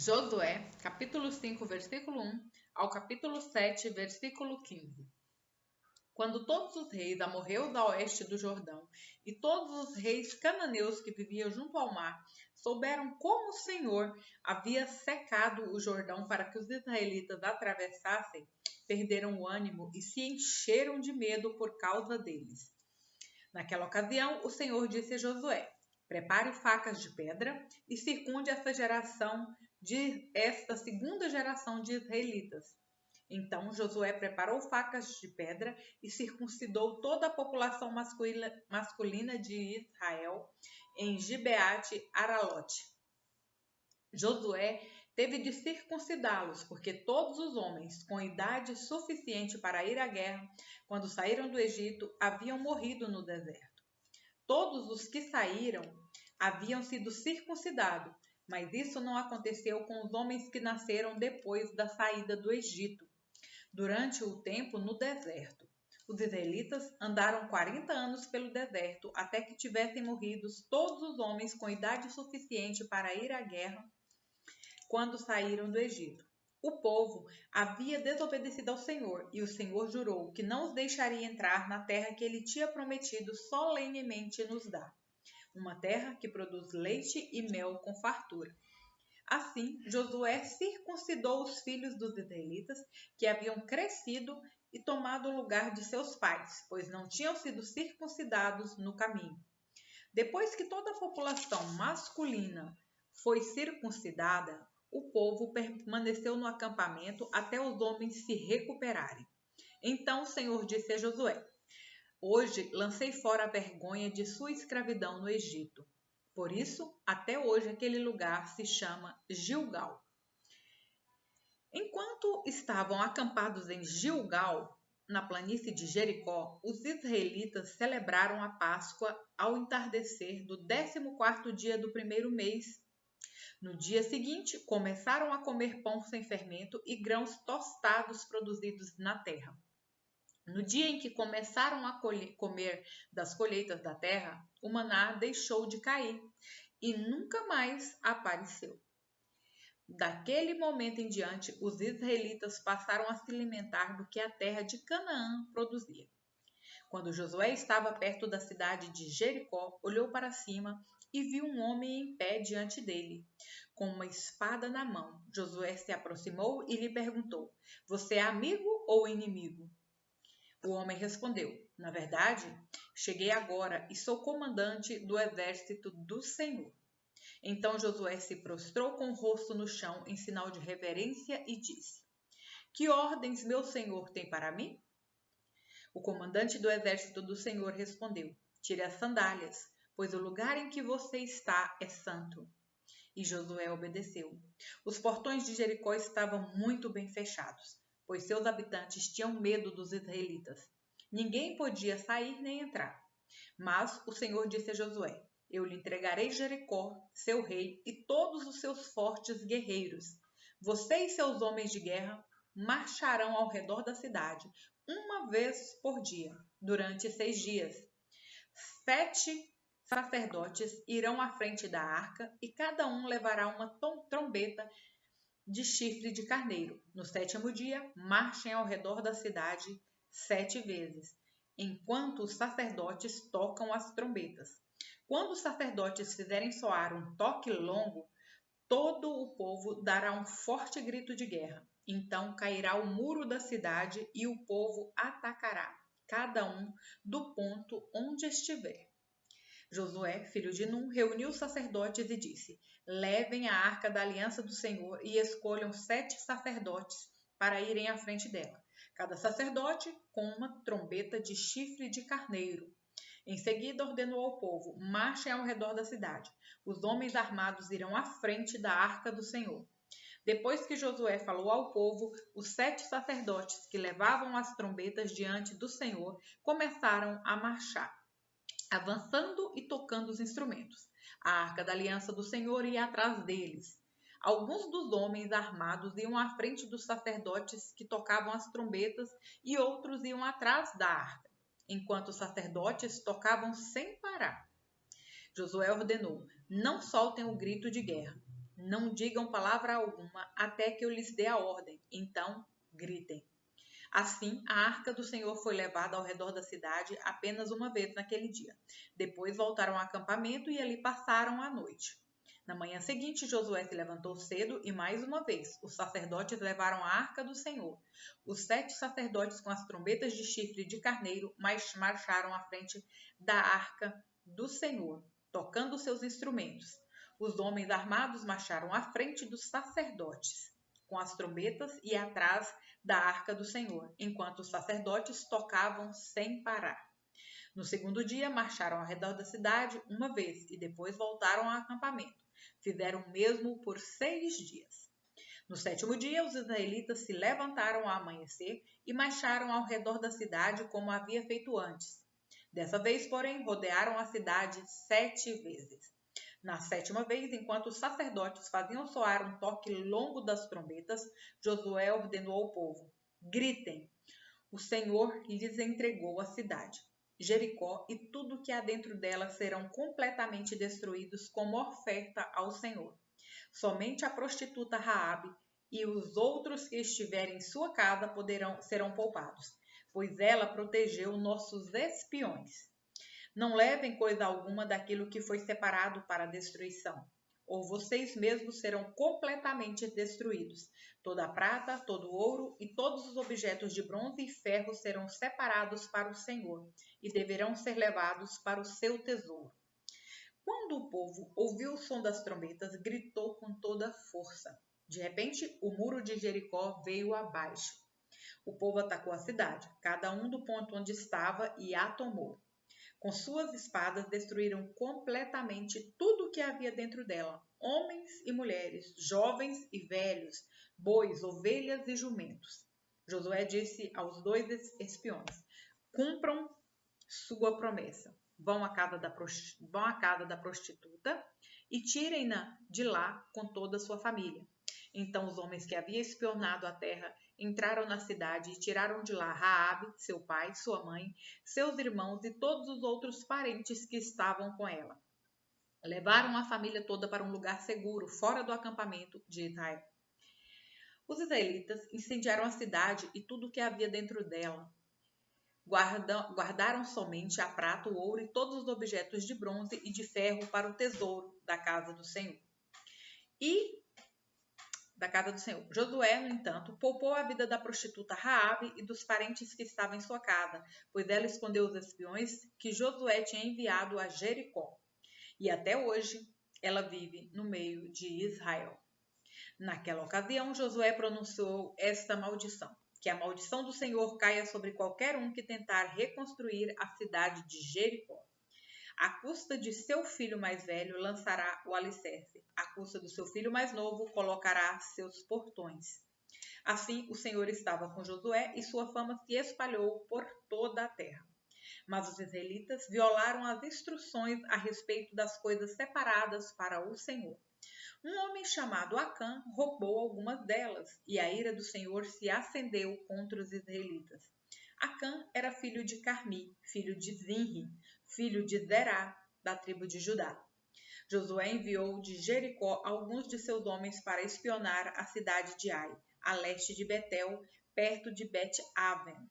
Josué, capítulo 5, versículo 1 ao capítulo 7, versículo 15. Quando todos os reis amorreus a oeste do Jordão e todos os reis cananeus que viviam junto ao mar souberam como o Senhor havia secado o Jordão para que os israelitas atravessassem, perderam o ânimo e se encheram de medo por causa deles. Naquela ocasião, o Senhor disse a Josué: prepare facas de pedra e circunde esta segunda geração de israelitas. Então Josué preparou facas de pedra e circuncidou toda a população masculina de Israel em Gibeate Aralote. Josué teve de circuncidá-los, porque todos os homens com idade suficiente para ir à guerra, quando saíram do Egito, haviam morrido no deserto. Todos os que saíram haviam sido circuncidados, mas isso não aconteceu com os homens que nasceram depois da saída do Egito, durante o tempo no deserto. Os israelitas andaram 40 anos pelo deserto, até que tivessem morrido todos os homens com idade suficiente para ir à guerra quando saíram do Egito. O povo havia desobedecido ao Senhor, e o Senhor jurou que não os deixaria entrar na terra que ele tinha prometido solenemente nos dar, uma terra que produz leite e mel com fartura. Assim, Josué circuncidou os filhos dos israelitas que haviam crescido e tomado o lugar de seus pais, pois não tinham sido circuncidados no caminho. Depois que toda a população masculina foi circuncidada, o povo permaneceu no acampamento até os homens se recuperarem. Então o Senhor disse a Josué: hoje lancei fora a vergonha de sua escravidão no Egito. Por isso, até hoje aquele lugar se chama Gilgal. Enquanto estavam acampados em Gilgal, na planície de Jericó, os israelitas celebraram a Páscoa ao entardecer do 14º dia do primeiro mês. No dia seguinte, começaram a comer pão sem fermento e grãos tostados produzidos na terra. No dia em que começaram a comer das colheitas da terra, o maná deixou de cair e nunca mais apareceu. Daquele momento em diante, os israelitas passaram a se alimentar do que a terra de Canaã produzia. Quando Josué estava perto da cidade de Jericó, olhou para cima e viu um homem em pé diante dele, com uma espada na mão. Josué se aproximou e lhe perguntou: você é amigo ou inimigo? O homem respondeu: na verdade, cheguei agora e sou comandante do exército do Senhor. Então Josué se prostrou com o rosto no chão em sinal de reverência e disse: que ordens meu senhor tem para mim? O comandante do exército do Senhor respondeu: tire as sandálias, pois o lugar em que você está é santo. E Josué obedeceu. Os portões de Jericó estavam muito bem fechados, pois seus habitantes tinham medo dos israelitas. Ninguém podia sair nem entrar. Mas o Senhor disse a Josué: eu lhe entregarei Jericó, seu rei, e todos os seus fortes guerreiros. Você e seus homens de guerra marcharão ao redor da cidade, uma vez por dia, durante 6 dias. 7 sacerdotes irão à frente da arca e cada um levará uma trombeta de chifre de carneiro. No 7º dia, marchem ao redor da cidade 7 vezes, enquanto os sacerdotes tocam as trombetas. Quando os sacerdotes fizerem soar um toque longo, todo o povo dará um forte grito de guerra. Então cairá o muro da cidade e o povo atacará, cada um do ponto onde estiver. Josué, filho de Num, reuniu os sacerdotes e disse: levem a arca da aliança do Senhor e escolham 7 sacerdotes para irem à frente dela, cada sacerdote com uma trombeta de chifre de carneiro. Em seguida ordenou ao povo: marchem ao redor da cidade. Os homens armados irão à frente da arca do Senhor. Depois que Josué falou ao povo, os 7 sacerdotes que levavam as trombetas diante do Senhor começaram a marchar, avançando e tocando os instrumentos. A arca da aliança do Senhor ia atrás deles. Alguns dos homens armados iam à frente dos sacerdotes que tocavam as trombetas e outros iam atrás da arca, enquanto os sacerdotes tocavam sem parar. Josué ordenou: não soltem o grito de guerra. Não digam palavra alguma até que eu lhes dê a ordem. Então, gritem. Assim, a arca do Senhor foi levada ao redor da cidade apenas uma vez naquele dia. Depois voltaram ao acampamento e ali passaram a noite. Na manhã seguinte, Josué se levantou cedo e, mais uma vez, os sacerdotes levaram a arca do Senhor. Os 7 sacerdotes, com as trombetas de chifre de carneiro, marcharam à frente da arca do Senhor, tocando seus instrumentos. Os homens armados marcharam à frente dos sacerdotes, com as trombetas, e atrás da arca do Senhor, enquanto os sacerdotes tocavam sem parar. No segundo dia, marcharam ao redor da cidade uma vez e depois voltaram ao acampamento. Fizeram o mesmo por 6 dias. No 7º dia, os israelitas se levantaram ao amanhecer e marcharam ao redor da cidade como havia feito antes. Dessa vez, porém, rodearam a cidade 7 vezes. Na 7ª vez, enquanto os sacerdotes faziam soar um toque longo das trombetas, Josué ordenou ao povo: gritem! O Senhor lhes entregou a cidade. Jericó e tudo que há dentro dela serão completamente destruídos como oferta ao Senhor. Somente a prostituta Raabe e os outros que estiverem em sua casa serão poupados, pois ela protegeu nossos espiões. Não levem coisa alguma daquilo que foi separado para a destruição, ou vocês mesmos serão completamente destruídos. Toda a prata, todo o ouro e todos os objetos de bronze e ferro serão separados para o Senhor e deverão ser levados para o seu tesouro. Quando o povo ouviu o som das trombetas, gritou com toda força. De repente, o muro de Jericó veio abaixo. O povo atacou a cidade, cada um do ponto onde estava, e a tomou. Com suas espadas destruíram completamente tudo o que havia dentro dela, homens e mulheres, jovens e velhos, bois, ovelhas e jumentos. Josué disse aos 2 espiões: cumpram sua promessa. Vão à casa da prostituta e tirem-na de lá com toda a sua família. Então os homens que haviam espionado a terra entraram na cidade e tiraram de lá Raabe, seu pai, sua mãe, seus irmãos e todos os outros parentes que estavam com ela. Levaram a família toda para um lugar seguro, fora do acampamento de Israel. Os israelitas incendiaram a cidade e tudo o que havia dentro dela. Guardaram somente a prata, o ouro e todos os objetos de bronze e de ferro para o tesouro da casa do Senhor. Josué, no entanto, poupou a vida da prostituta Raabe e dos parentes que estavam em sua casa, pois ela escondeu os espiões que Josué tinha enviado a Jericó. E até hoje ela vive no meio de Israel. Naquela ocasião, Josué pronunciou esta maldição: que a maldição do Senhor caia sobre qualquer um que tentar reconstruir a cidade de Jericó. À custa de seu filho mais velho lançará o alicerce. À custa do seu filho mais novo colocará seus portões. Assim, o Senhor estava com Josué e sua fama se espalhou por toda a terra. Mas os israelitas violaram as instruções a respeito das coisas separadas para o Senhor. Um homem chamado Acã roubou algumas delas, e a ira do Senhor se acendeu contra os israelitas. Acã era filho de Carmi, filho de Zinri, filho de Zerá, da tribo de Judá. Josué enviou de Jericó alguns de seus homens para espionar a cidade de Ai, a leste de Betel, perto de Bet-Aven.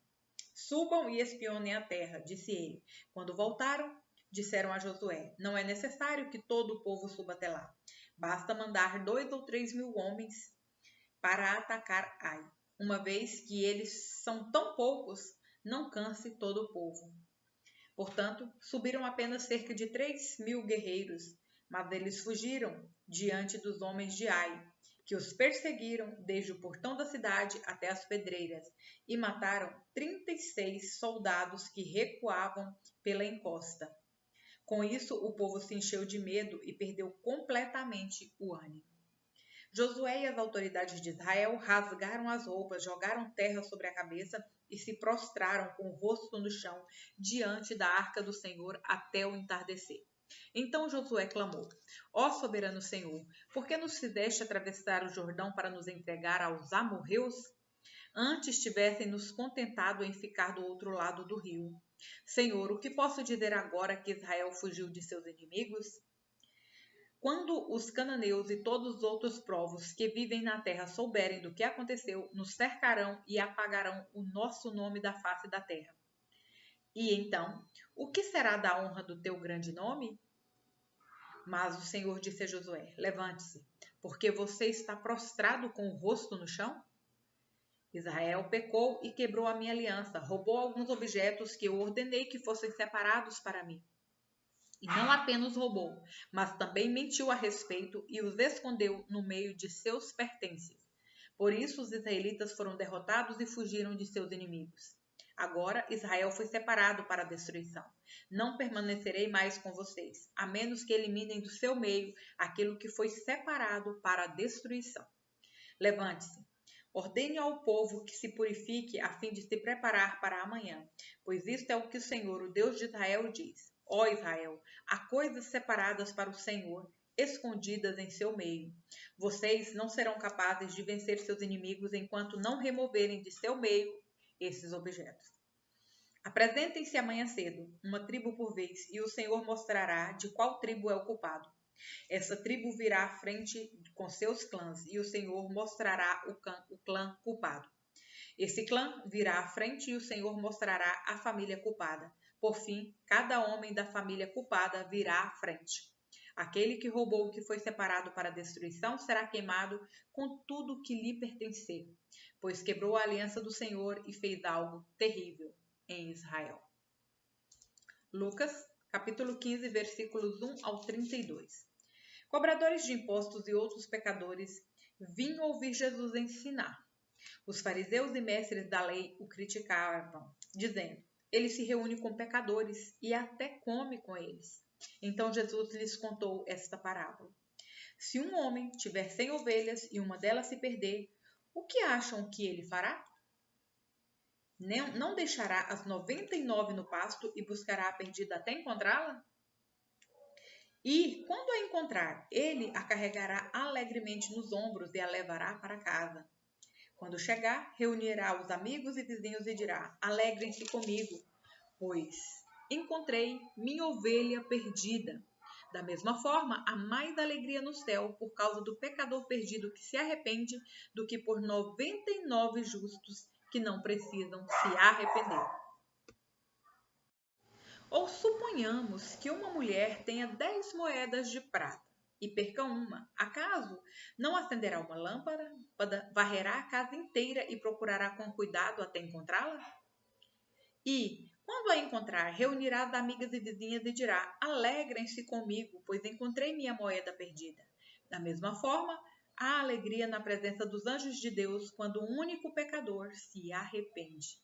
Subam e espionem a terra, disse ele. Quando voltaram, disseram a Josué: não é necessário que todo o povo suba até lá. Basta mandar 2 ou 3 mil homens para atacar Ai. Uma vez que eles são tão poucos, não canse todo o povo. Portanto, subiram apenas cerca de 3 mil guerreiros, mas eles fugiram diante dos homens de Ai, que os perseguiram desde o portão da cidade até as pedreiras, e mataram 36 soldados que recuavam pela encosta. Com isso, o povo se encheu de medo e perdeu completamente o ânimo. Josué e as autoridades de Israel rasgaram as roupas, jogaram terra sobre a cabeça e se prostraram com o rosto no chão diante da arca do Senhor até o entardecer. Então Josué clamou: ó soberano Senhor, por que nos fizeste atravessar o Jordão para nos entregar aos amorreus? Antes tivessem nos contentado em ficar do outro lado do rio. Senhor, o que posso dizer agora que Israel fugiu de seus inimigos? Quando os cananeus e todos os outros povos que vivem na terra souberem do que aconteceu, nos cercarão e apagarão o nosso nome da face da terra. E então, o que será da honra do teu grande nome? Mas o Senhor disse a Josué: levante-se, porque você está prostrado com o rosto no chão? Israel pecou e quebrou a minha aliança, roubou alguns objetos que eu ordenei que fossem separados para mim. E não apenas roubou, mas também mentiu a respeito e os escondeu no meio de seus pertences. Por isso os israelitas foram derrotados e fugiram de seus inimigos. Agora Israel foi separado para a destruição. Não permanecerei mais com vocês, a menos que eliminem do seu meio aquilo que foi separado para a destruição. Levante-se. Ordene ao povo que se purifique a fim de se preparar para amanhã, pois isto é o que o Senhor, o Deus de Israel, diz. Ó Israel, há coisas separadas para o Senhor, escondidas em seu meio. Vocês não serão capazes de vencer seus inimigos enquanto não removerem de seu meio esses objetos. Apresentem-se amanhã cedo, uma tribo por vez, e o Senhor mostrará de qual tribo é o culpado. Essa tribo virá à frente com seus clãs, e o Senhor mostrará o clã culpado. Esse clã virá à frente e o Senhor mostrará a família culpada. Por fim, cada homem da família culpada virá à frente. Aquele que roubou o que foi separado para a destruição será queimado com tudo que lhe pertencer, pois quebrou a aliança do Senhor e fez algo terrível em Israel. Lucas, capítulo 15, versículos 1 ao 32. Cobradores de impostos e outros pecadores vinham ouvir Jesus ensinar. Os fariseus e mestres da lei o criticavam, dizendo: ele se reúne com pecadores e até come com eles. Então Jesus lhes contou esta parábola. Se um homem tiver 100 ovelhas e uma delas se perder, o que acham que ele fará? Não deixará as 99 no pasto e buscará a perdida até encontrá-la? E, quando a encontrar, ele a carregará alegremente nos ombros e a levará para casa. Quando chegar, reunirá os amigos e vizinhos e dirá: alegrem-se comigo, pois encontrei minha ovelha perdida. Da mesma forma, há mais alegria no céu por causa do pecador perdido que se arrepende do que por 99 justos que não precisam se arrepender. Ou suponhamos que uma mulher tenha 10 moedas de prata e perca uma. Acaso não acenderá uma lâmpada, varrerá a casa inteira e procurará com cuidado até encontrá-la? E, quando a encontrar, reunirá as amigas e vizinhas e dirá: alegrem-se comigo, pois encontrei minha moeda perdida. Da mesma forma, há alegria na presença dos anjos de Deus quando um único pecador se arrepende.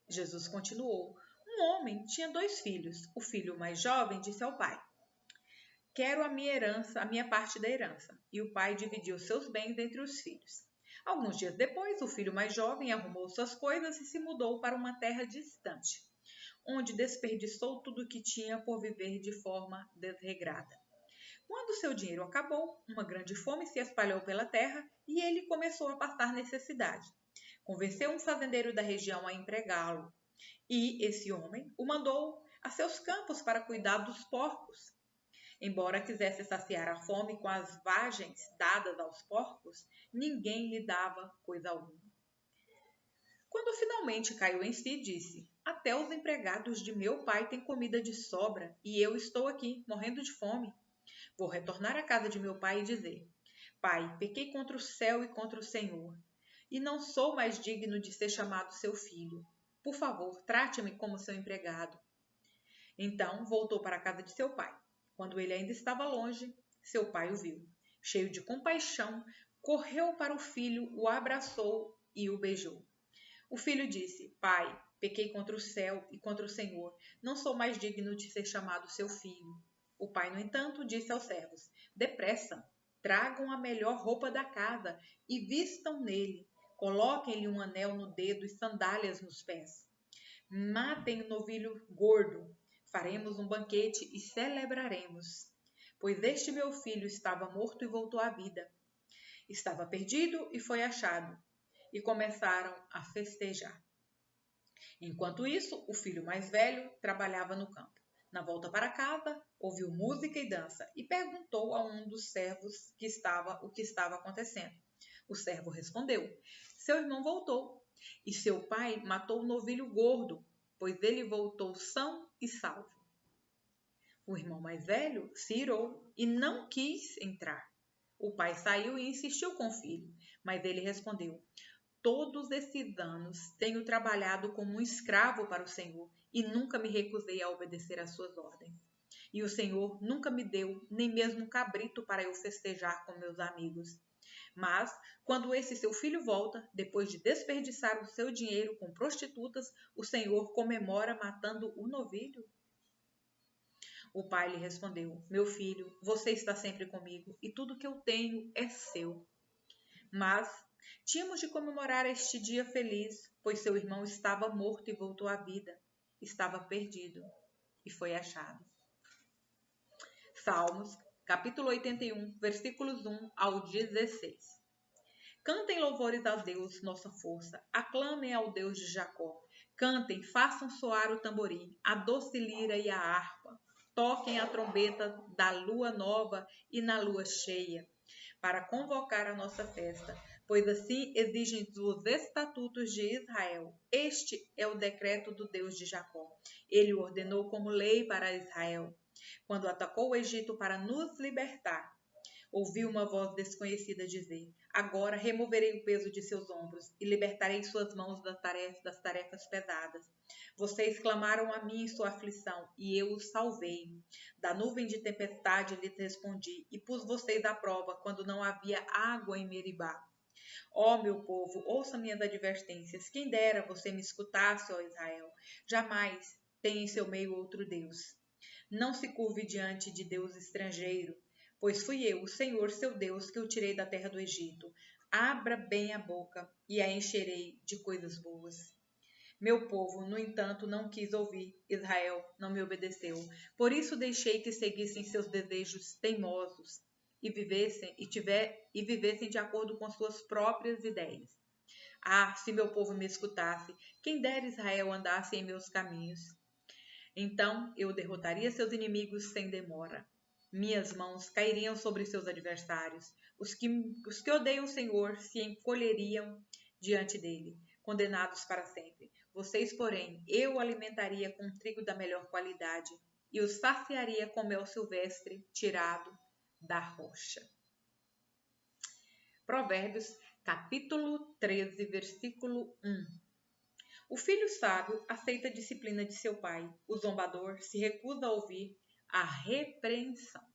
Jesus continuou: um homem tinha 2 filhos. O filho mais jovem disse ao pai: quero a minha parte da herança. E o pai dividiu seus bens entre os filhos. Alguns dias depois, o filho mais jovem arrumou suas coisas e se mudou para uma terra distante, onde desperdiçou tudo o que tinha por viver de forma desregrada. Quando seu dinheiro acabou, uma grande fome se espalhou pela terra e ele começou a passar necessidade. Convenceu um fazendeiro da região a empregá-lo, e esse homem o mandou a seus campos para cuidar dos porcos. Embora quisesse saciar a fome com as vagens dadas aos porcos, ninguém lhe dava coisa alguma. Quando finalmente caiu em si, disse: até os empregados de meu pai têm comida de sobra e eu estou aqui, morrendo de fome. Vou retornar à casa de meu pai e dizer: pai, pequei contra o céu e contra o Senhor, e não sou mais digno de ser chamado seu filho. Por favor, trate-me como seu empregado. Então voltou para a casa de seu pai. Quando ele ainda estava longe, seu pai o viu. Cheio de compaixão, correu para o filho, o abraçou e o beijou. O filho disse: pai, pequei contra o céu e contra o Senhor. Não sou mais digno de ser chamado seu filho. O pai, no entanto, disse aos servos: depressa, tragam a melhor roupa da casa e vistam nele. Coloquem-lhe um anel no dedo e sandálias nos pés. Matem o novilho gordo. Faremos um banquete e celebraremos, pois este meu filho estava morto e voltou à vida. Estava perdido e foi achado, e começaram a festejar. Enquanto isso, o filho mais velho trabalhava no campo. Na volta para casa, ouviu música e dança e perguntou a um dos servos o que estava acontecendo. O servo respondeu: seu irmão voltou e seu pai matou o novilho gordo, pois ele voltou são e salvo. O irmão mais velho se irou e não quis entrar. O pai saiu e insistiu com o filho, mas ele respondeu: todos esses anos tenho trabalhado como um escravo para o Senhor e nunca me recusei a obedecer às suas ordens. E o Senhor nunca me deu nem mesmo cabrito para eu festejar com meus amigos. Mas, quando esse seu filho volta, depois de desperdiçar o seu dinheiro com prostitutas, o Senhor comemora matando o novilho? O pai lhe respondeu: meu filho, você está sempre comigo e tudo que eu tenho é seu. Mas tínhamos de comemorar este dia feliz, pois seu irmão estava morto e voltou à vida. Estava perdido e foi achado. Salmos, capítulo 81, versículos 1 ao 16. Cantem louvores a Deus, nossa força. Aclamem ao Deus de Jacó. Cantem, façam soar o tamborim, a doce lira e a harpa. Toquem a trombeta da lua nova e na lua cheia, para convocar a nossa festa, pois assim exigem os estatutos de Israel. Este é o decreto do Deus de Jacó. Ele o ordenou como lei para Israel, quando atacou o Egito para nos libertar. Ouvi uma voz desconhecida dizer: agora removerei o peso de seus ombros e libertarei suas mãos das tarefas pesadas. Vocês clamaram a mim em sua aflição, e eu os salvei. Da nuvem de tempestade lhes respondi, e pus vocês à prova quando não havia água em Meribá. Ó meu povo, ouça minhas advertências. Quem dera você me escutasse, ó Israel. Jamais tenha em seu meio outro Deus. Não se curve diante de Deus estrangeiro, pois fui eu, o Senhor seu Deus, que o tirei da terra do Egito. Abra bem a boca e a encherei de coisas boas. Meu povo, no entanto, não quis ouvir. Israel não me obedeceu. Por isso deixei que seguissem seus desejos teimosos e vivessem de acordo com suas próprias ideias. Ah, se meu povo me escutasse, quem dera Israel andasse em meus caminhos. Então eu derrotaria seus inimigos sem demora. Minhas mãos cairiam sobre seus adversários. Os que odeiam o Senhor se encolheriam diante dele, condenados para sempre. Vocês, porém, eu alimentaria com trigo da melhor qualidade e os saciaria com mel silvestre tirado da rocha. Provérbios, capítulo 13, versículo 1. O filho sábio aceita a disciplina de seu pai. O zombador se recusa a ouvir a repreensão.